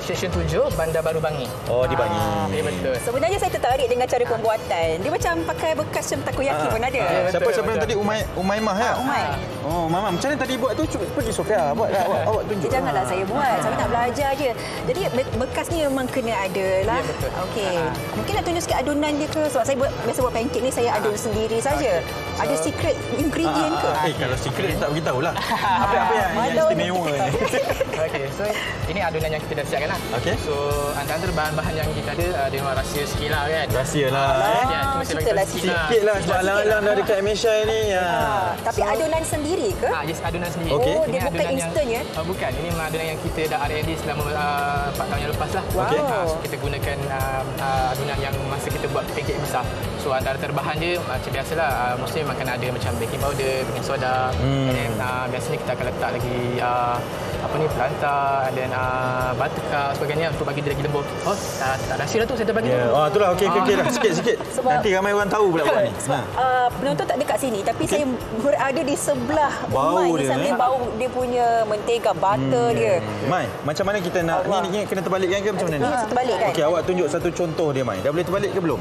Stesen 7, Bandar Baru Bangi. Oh, di Bangi. Ya, betul. Sebenarnya saya tertarik dengan cara pembuatan. Dia macam pakai bekas macam takoyaki pun ada. Siapa yang tadi Umaymah ya? Umay. Oh, Mama, macam mana tadi buat tu? Cuba pergi Sofia buat dah. Awak tunjuk. Janganlah saya buat. Saya nak belajar je. Jadi bekas ni memang kena ada lah. Ya, betul. Okey. Mungkin nak tunjuk sikit adunan dia ke? Sebab saya biasa buat pancake ni saya adun sendiri saja. Ada secret ingredient ke? Kalau secret tak beritahu lah. Apa yang istimewa ni? Okey, so ini adunan yang kita dah siapkan lah. Okey. So antara bahan-bahan yang kita ada, dia memang rahsia sikit lah kan. Rahsia lah. Sikit lah sebab alang-alang dah dekat Malaysia ni. Tapi adunan sendiri ke? Yes, adunan sendiri. Okay. Dia bukan instant ya? Bukan, ini memang adunan yang kita dah R&D selama 4 tahun yang lepas lah. Okay. So kita gunakan adunan yang masa kita buat pancake besar. So antara terbahan dia macam biasalah, mostly memang kena ada macam baking powder, baking soda, dan biasanya kita akan letak lagi plantar dan buttercup sebagainya untuk bagi dia lagi lembut. Tak rahsia lah tu, saya dah bagi tu. Itulah, okey dah sikit-sikit. Nanti ramai orang tahu pula buat ni. Penonton tak dekat sini tapi saya berada di sebelah bau Umay ni sambil bau dia punya mentega butter dia. Mai, macam mana kita nak ni kena terbalikkan ke macam mana ni? Terbalik kan? Okey, awak tunjuk satu contoh dia Mai. Dah boleh terbalik ke belum?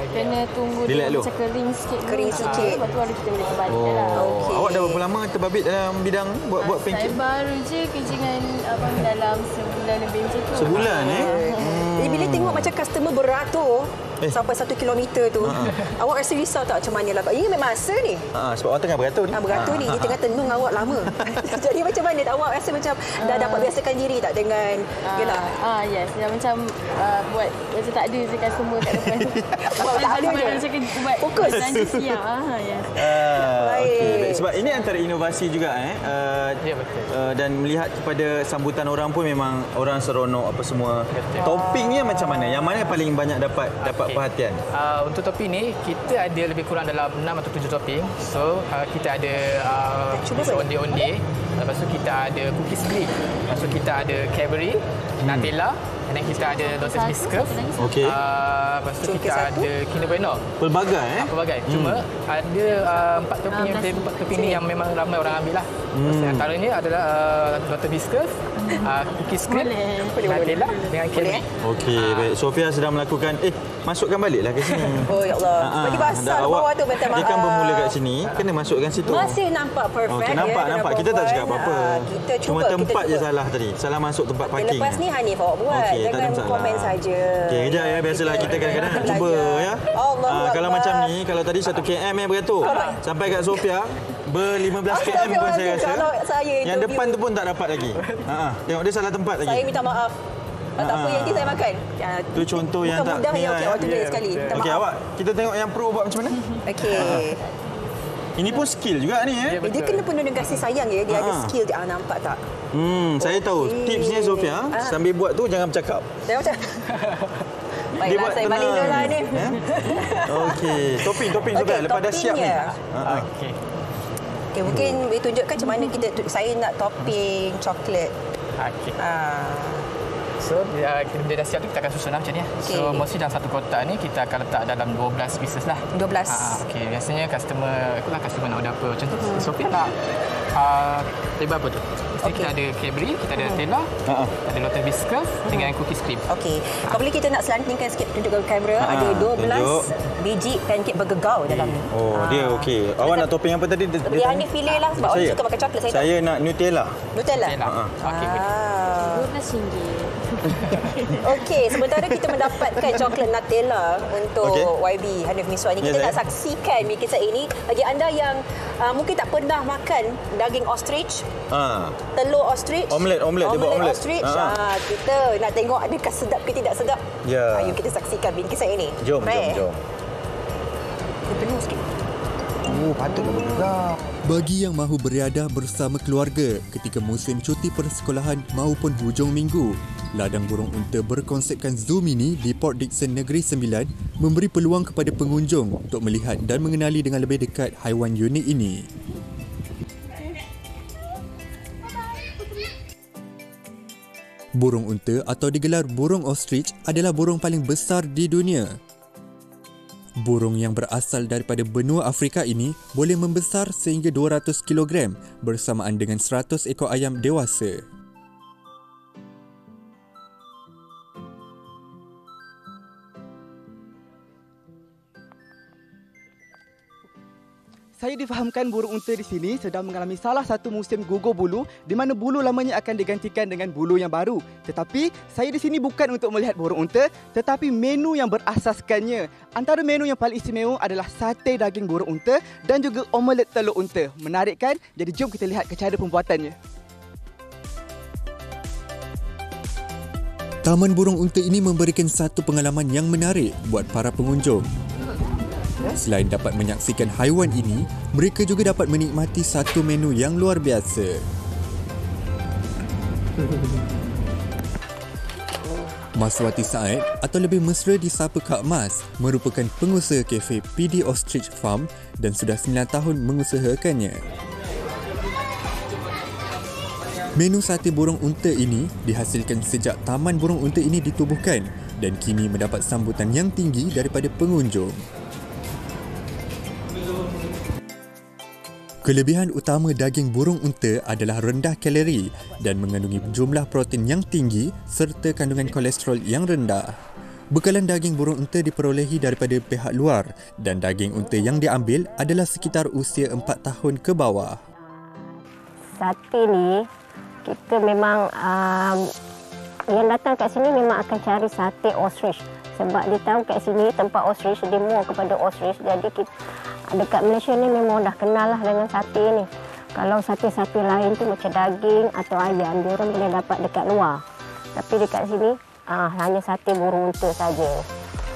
Kena tunggu dia macam kering sikit. Lepas tu baru kita boleh terbalik lah. Okay. Awak dah berapa lama terbabit dalam bidang buat pancake? Saya baru je kerja dengan abang dalam sebulan lebih macam tu. Sebulan Jadi bila tengok macam customer beratur sampai 1 kilometer tu, awak rasa risau tak macam mana lah? Ini memang masa ni. Sebab awak tengah beratur ni. Beratur ni, dia tengah tenung awak lama. Jadi macam mana? Awak rasa macam dah dapat biasakan diri tak dengan yes, dah macam buat macam tak ada je customer kat depan. Buat tak ada je. Macam buat fokus. Siap. Yes. Okay. Sebab ini antara inovasi juga Ya, betul. Dan melihat kepada sambutan orang pun memang orang seronok apa semua. Toppingnya macam mana? Yang mana paling banyak dapat perhatian? Untuk topping ni kita ada lebih kurang dalam 6 atau 7 topping. So kita ada onde-onde. Lepas tu kita ada cookies cream. Lepas tu kita ada Cadbury, Nutella. Dan kita ada Lotus Biscuit. Okey. Lepas tu kita ada Kinder Bueno. Pelbagai Pelbagai. Cuma ada 4 topping ni yang memang ramai orang ambil lah. Antaranya adalah Lotus Biscuit, cookies cream, Nutella dengan Cadbury. Okey, baik. Sofia sedang melakukan masukkan baliklah ke sini. Oh ya Allah. Bagi basah bawah tu minta maaf. Dia kan bermula kat sini, kena masukkan situ. Masih nampak perfect. Okey, nampak. Kita tak cakap apa-apa. Cuma tempat je salah tadi. Salah masuk tempat parking. Lepas ni Hanif awak buat. Jangan komen saja. Okey, kejap ya. Biasalah kita kadang-kadang nak cuba ya. Kalau macam ni, kalau tadi 1 km beratur. Sampai kat Sofia ber-15 km pun saya rasa. Yang depan tu pun tak dapat lagi. Tengok dia salah tempat lagi. Saya minta maaf. Tak apa, yang ni saya makan. Itu contoh yang tak mudah yang awak tunjuk sekali. Okey, awak kita tengok yang pro buat macam mana? Okey. Ini pun skill juga ni Dia kena penuh dengan kasih sayang ya. Dia ada skill dia. Nampak tak? Saya tahu. Tipsnya Sofia, sambil buat tu jangan bercakap. Jangan bercakap. Baiklah, saya balik dulu lah ni. Okey. Topping Sofia. Lepas dah siap ni. Okey. Okay, mungkin boleh tunjukkan macam mana saya nak topping coklat. Okey. So, bila dah siap tu kita akan susun lah macam ni. Okay. So, mostly dalam satu kotak ni kita akan letak dalam 12 pieces lah. 12. Okey, biasanya customer nak order apa macam tu. Sofia nak flavor apa tu? Kita ada Cadbury, kita ada Nutella, ada Lotus Biscuit dengan cookies cream. Okey. Kalau boleh kita nak selantingkan sikit tunjukkan kamera. Ada 12 biji pancake bergegau dalam ni. Dia okey. Awak nak topping apa tadi? Dia Hanif pilih lah sebab awak suka makan coklat. Saya nak Nutella. Okey. RM12. Okey, sementara kita mendapatkan coklat Nutella untuk YB Hanif Miswan ni, kita nak saksikan bikisan ini bagi anda yang mungkin tak pernah makan daging ostrich, telur ostrich, omelet dia buat omelet ostrich. Kita nak tengok adakah sedap ke tidak sedap. Ayo kita saksikan bikisan ini. Jom. Dia penuh sikit. Patutlah bergegar. Bagi yang mahu beriadah bersama keluarga ketika musim cuti persekolahan maupun hujung minggu, ladang burung unta berkonsepkan zoo mini di Port Dickson Negeri Sembilan memberi peluang kepada pengunjung untuk melihat dan mengenali dengan lebih dekat haiwan unik ini. Burung unta atau digelar burung ostrich adalah burung paling besar di dunia. Burung yang berasal daripada benua Afrika ini boleh membesar sehingga 200 kg bersamaan dengan 100 ekor ayam dewasa. Saya difahamkan burung unta di sini sedang mengalami salah satu musim gugur bulu di mana bulu lamanya akan digantikan dengan bulu yang baru. Tetapi saya di sini bukan untuk melihat burung unta tetapi menu yang berasaskannya. Antara menu yang paling istimewa adalah sate daging burung unta dan juga omelet telur unta. Menarik kan? Jadi jom kita lihat cara pembuatannya. Taman burung unta ini memberikan satu pengalaman yang menarik buat para pengunjung. Selain dapat menyaksikan haiwan ini, mereka juga dapat menikmati satu menu yang luar biasa. Maswati Said atau lebih mesra disapa Kak Mas merupakan pengusaha kafe PD Ostrich Farm dan sudah 9 tahun mengusahakannya. Menu sate burung unta ini dihasilkan sejak taman burung unta ini ditubuhkan dan kini mendapat sambutan yang tinggi daripada pengunjung. Kelebihan utama daging burung unta adalah rendah kalori dan mengandungi jumlah protein yang tinggi serta kandungan kolesterol yang rendah. Bekalan daging burung unta diperolehi daripada pihak luar dan daging unta yang diambil adalah sekitar usia 4 tahun ke bawah. Sate ni, kita memang yang datang kat sini memang akan cari sate ostrich. Sebab dia tahu kat sini tempat ostrich, dia more kepada ostrich. Jadi kita dekat Malaysia ni memang dah kenal lah dengan sate ni. Kalau sate-sate lain tu macam daging atau ayam, dia orang boleh dapat dekat luar. Tapi dekat sini hanya sate burung unta saja.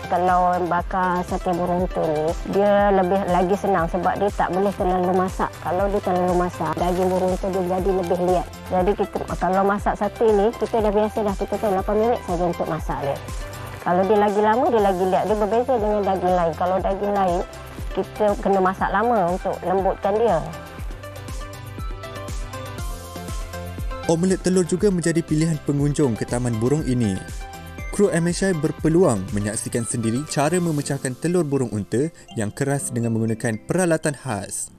Kalau bakar sate burung unta ni, dia lebih lagi senang sebab dia tak boleh terlalu masak. Kalau dia terlalu masak, daging burung unta dia jadi lebih liat. Jadi kita kalau masak sate ni, kita dah biasa dah, kita tahu 8 minit saja untuk masak dia. Kalau dia lagi lama, dia lagi liat. Dia berbeza dengan daging lain. Kalau daging lain, kita kena masak lama untuk lembutkan dia. Omelet telur juga menjadi pilihan pengunjung ke taman burung ini. Kru MSI berpeluang menyaksikan sendiri cara memecahkan telur burung unta yang keras dengan menggunakan peralatan khas.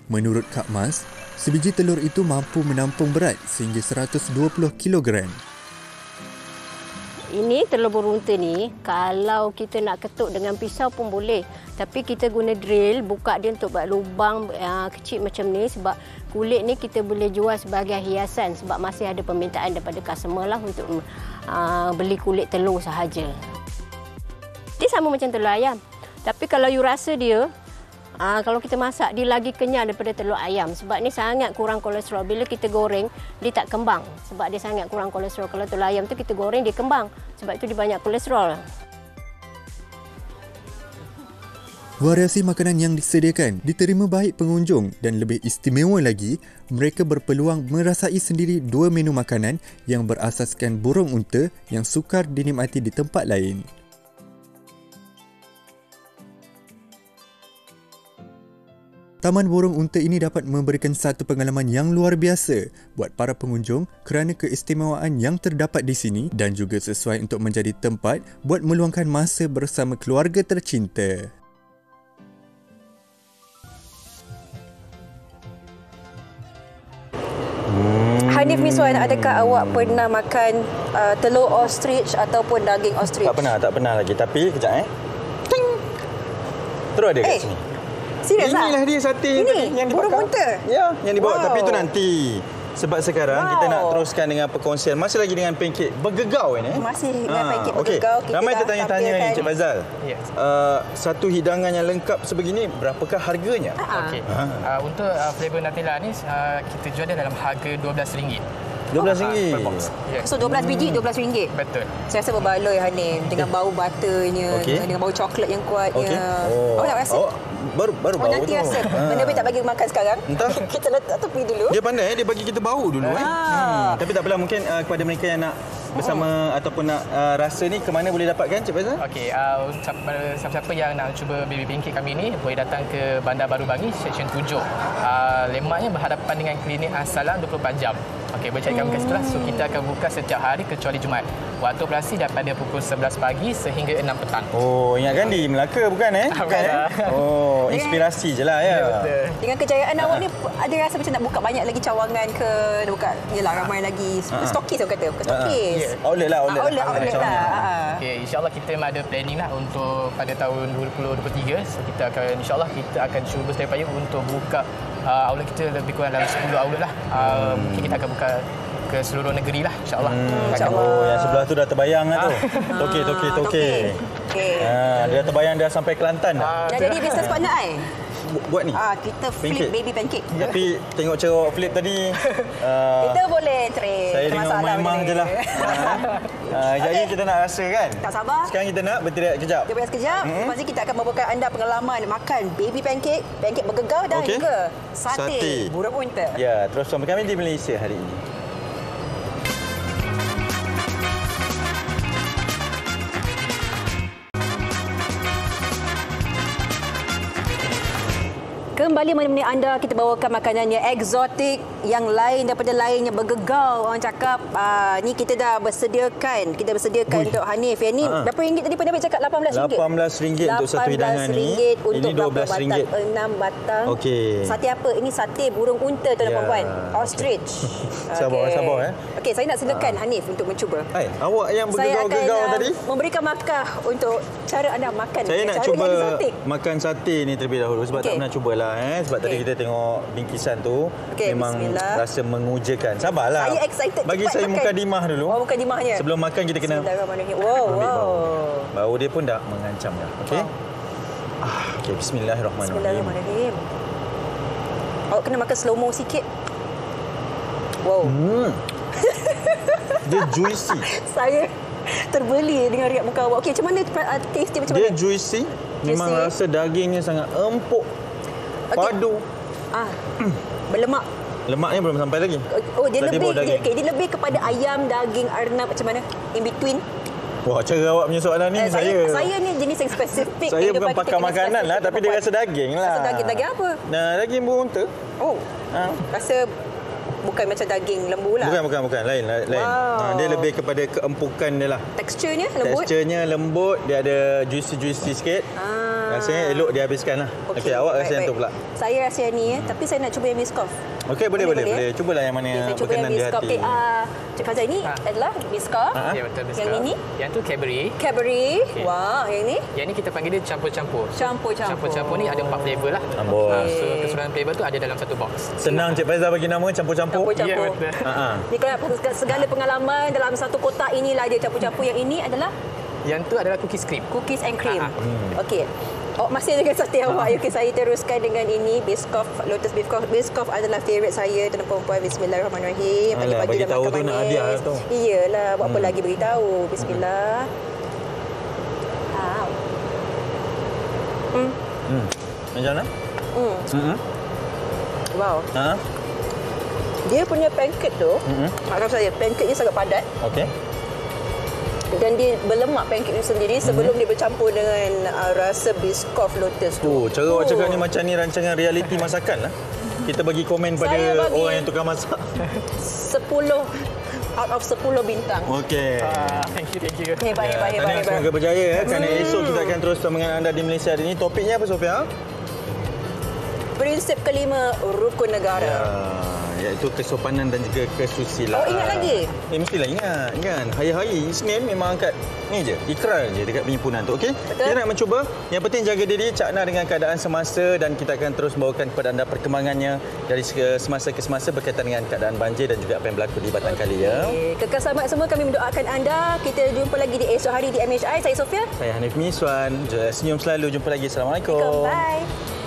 Menurut Kak Mas, sebiji telur itu mampu menampung berat sehingga 120 kg. Ini telur burung unta ni, kalau kita nak ketuk dengan pisau pun boleh. Tapi kita guna drill, buka dia untuk buat lubang kecil macam ni. Sebab kulit ni kita boleh jual sebagai hiasan. Sebab masih ada permintaan daripada customer lah untuk beli kulit telur sahaja. Dia sama macam telur ayam. Tapi kalau you rasa dia, kalau kita masak, dia lagi kenyal daripada telur ayam. Sebab ni sangat kurang kolesterol. Bila kita goreng, dia tak kembang. Sebab dia sangat kurang kolesterol. Kalau telur ayam tu kita goreng, dia kembang. Sebab itu dia banyak kolesterol. Variasi makanan yang disediakan diterima baik pengunjung dan lebih istimewa lagi, mereka berpeluang merasai sendiri 2 menu makanan yang berasaskan burung unta yang sukar dinikmati di tempat lain. Taman burung unta ini dapat memberikan satu pengalaman yang luar biasa buat para pengunjung kerana keistimewaan yang terdapat di sini dan juga sesuai untuk menjadi tempat buat meluangkan masa bersama keluarga tercinta. Hanif Miswan, adakah awak pernah makan telur ostrich ataupun daging ostrich? Tak pernah lagi. Tapi kejap Ting! Terus ada kat sini. Serius lah? Inilah dia sate yang dibakar. Burung unta? Ya, yang dibawa. Tapi itu nanti. Sebab sekarang kita nak teruskan dengan perkongsian. Masih lagi dengan pancake bergegau ini. Masih dengan pancake bergegau. Okay. Ramai tertanya-tanya ni, Cik Fazal. Yes. Satu hidangan yang lengkap sebegini, berapakah harganya? Okey. Untuk flavor Nutella ni, kita jual dia dalam harga RM12. RM12 per box. Yes. So 12 biji RM12. Betul. Saya rasa berbaloi Hanif dengan bau butternya, dengan bau coklat yang kuatnya. Okay. Awak nak rasa? baru bau tu. Nanti rasa. Mana tak bagi makan sekarang. Entah. Kita letak tepi dulu. Dia pandai, dia bagi kita bau dulu. Tapi tak apalah, mungkin kepada mereka yang nak bersama ataupun nak rasa ni, ke mana boleh dapatkan, Cik Faizal? Okey, siapa-siapa yang nak cuba baby pancake kami ni boleh datang ke Bandar Baru Bangi, Seksyen 7. Lemaknya berhadapan dengan klinik As-Salam 24 jam. Okey, boleh cari kami kat situ lah. So, kita akan buka setiap hari kecuali Jumaat. Waktu operasi daripada pukul 11 pagi sehingga 6 petang. Oh, ingatkan di Melaka bukan Bukan Oh, inspirasi je lah ya. Betul. Dengan kejayaan awak ni, ada rasa macam nak buka banyak lagi cawangan ke? Nak buka, yelah ramai lagi. Stokis orang kata, bukan stokis. Outlet lah. Outlet lah. Okey, insyaAllah kita ada planning lah untuk pada tahun 2023. So, kita akan, insyaAllah kita akan cuba sedaya upaya untuk buka outlet kita lebih kurang dalam 10 outlet lah. Mungkin kita akan buka ke seluruh negeri lah, insyaAllah. Oh, yang sebelah tu dah terbayang lah tu. Toke. Dia dah terbayang dah sampai Kelantan dah. Dah jadi bisnes partner I? Buat ni? Kita flip baby pancake. Tapi tengok cara awak flip tadi. Kita boleh trade. Saya dengan Umar je lah. Jadi kita nak rasa kan? Tak sabar. Sekarang kita nak berteriak kejap. Kita beres kejap. Lepas ni kita akan membawakan anda pengalaman makan baby pancake, pancake bergegar dan juga sate burung unta. Ya, terus bersama kami di Malaysia hari ini. Kembali menemani anda, kita bawakan makanannya eksotik, yang lain daripada lainnya, bergegar orang cakap. Ni kita dah bersediakan. Kita bersediakan untuk Hanif. Yang ni berapa ringgit tadi Pandai cakap? RM18. RM18 untuk satu hidangan ni. Untuk ini RM12. 6 batang. Okey. Sate apa? Ini sate burung unta tuan-tuan dan puan. Ostrich. Sabar. Okey, saya nak silakan Hanif untuk mencuba. Awak yang bergegar-gegar tadi. Memberikan markah untuk cara anda makan. Saya nak cuba makan sate ni terlebih dahulu sebab tak pernah cubalah. Sebab tadi kita tengok bingkisan tu memang rasa mengujakan. Sabarlah. Saya excited. Bagi saya mukadimah dulu. Mukadimahnya. Sebelum makan kita kena Bismillahirrahmanirrahim. Bau dia pun dah mengancam dah. Okey. Okey, bismillahirrahmanirrahim. Awak kena makan slow mo sikit. Dia juicy. Saya terbeli dengan riak muka awak. Okey, macam mana taste dia macam mana? Dia juicy. Memang rasa dagingnya sangat empuk. Padu. Berlemak. Lemaknya belum sampai lagi. Oh, dia lebih kepada ayam, daging, arnab macam mana? In between. Wah, cara awak punya soalan ni saya ni jenis yang spesifik. Saya bukan pakar makanan lah, tapi dia rasa daging lah. Rasa daging apa? Daging burung unta. Oh. Rasa bukan macam daging lembu lah. Bukan. Lain. Wow. Dia lebih kepada keempukan dia lah. Teksturnya lembut. Dia ada juicy sikit. Rasanya elok dia habiskan lah. Okey, awak rasa yang tu pula. Saya rasa yang ni tapi saya nak cuba yang biscoff. Okey, boleh. Cubalah yang mana berkenan di hati. Cik Fazal, ini adalah biscoff. Ya, betul, biscoff. Yang ini? Yang tu Cadbury. Okay. Wah, yang ni? Yang ni kita panggil dia campur-campur. Campur-campur ni ada 4 flavor lah. So, keseluruhan flavor tu ada dalam satu box. Senang Cik Faizal bagi nama campur-campur. Ya, betul. Ni kalau segala pengalaman dalam satu kotak inilah dia campur-campur. Yang ini adalah? Yang tu adalah cookies cream. Cookies and cream. Okey. Masih dengan sate awak. Okey, saya teruskan dengan ini biscoff, lotus biscoff. Biscoff adalah favourite saya, tuan-tuan dan puan. Bismillahirrahmanirrahim. Pagi-pagi dah makan manis. Nak hadiah tu. Iyalah, buat apa lagi beritahu. Bismillah. Macam mana? Wow. Dia punya pancake tu, maaf saya, pancake ni sangat padat. Okey. Dan dia berlemak pancake itu sendiri sebelum dia bercampur dengan rasa biscoff lotus tu. Cara awak cakap ni macam ni rancangan realiti masakan lah. Kita bagi komen pada orang yang tukar masak. 10 out of 10 bintang. Okey. Thank you. Baik. Semoga berjaya kerana esok kita akan terus dengan anda di Malaysia hari ini. Topiknya apa, Sofia? Prinsip kelima, rukun negara. Iaitu kesopanan dan juga kesusilaan. Ingat lagi? Mestilah ingat kan. Hari-hari Isnin memang angkat ni je, ikrar je dekat penyimpunan tu. Okey? Kita nak mencuba. Yang penting jaga diri, cakna dengan keadaan semasa dan kita akan terus membawakan kepada anda perkembangannya dari semasa ke semasa berkaitan dengan keadaan banjir dan juga apa yang berlaku di Batang Kali ya. Kekal selamat semua, kami mendoakan anda. Kita jumpa lagi di esok hari di MHI. Saya Sofia. Saya Hanif Miswan. Senyum selalu. Jumpa lagi. Assalamualaikum. Bye.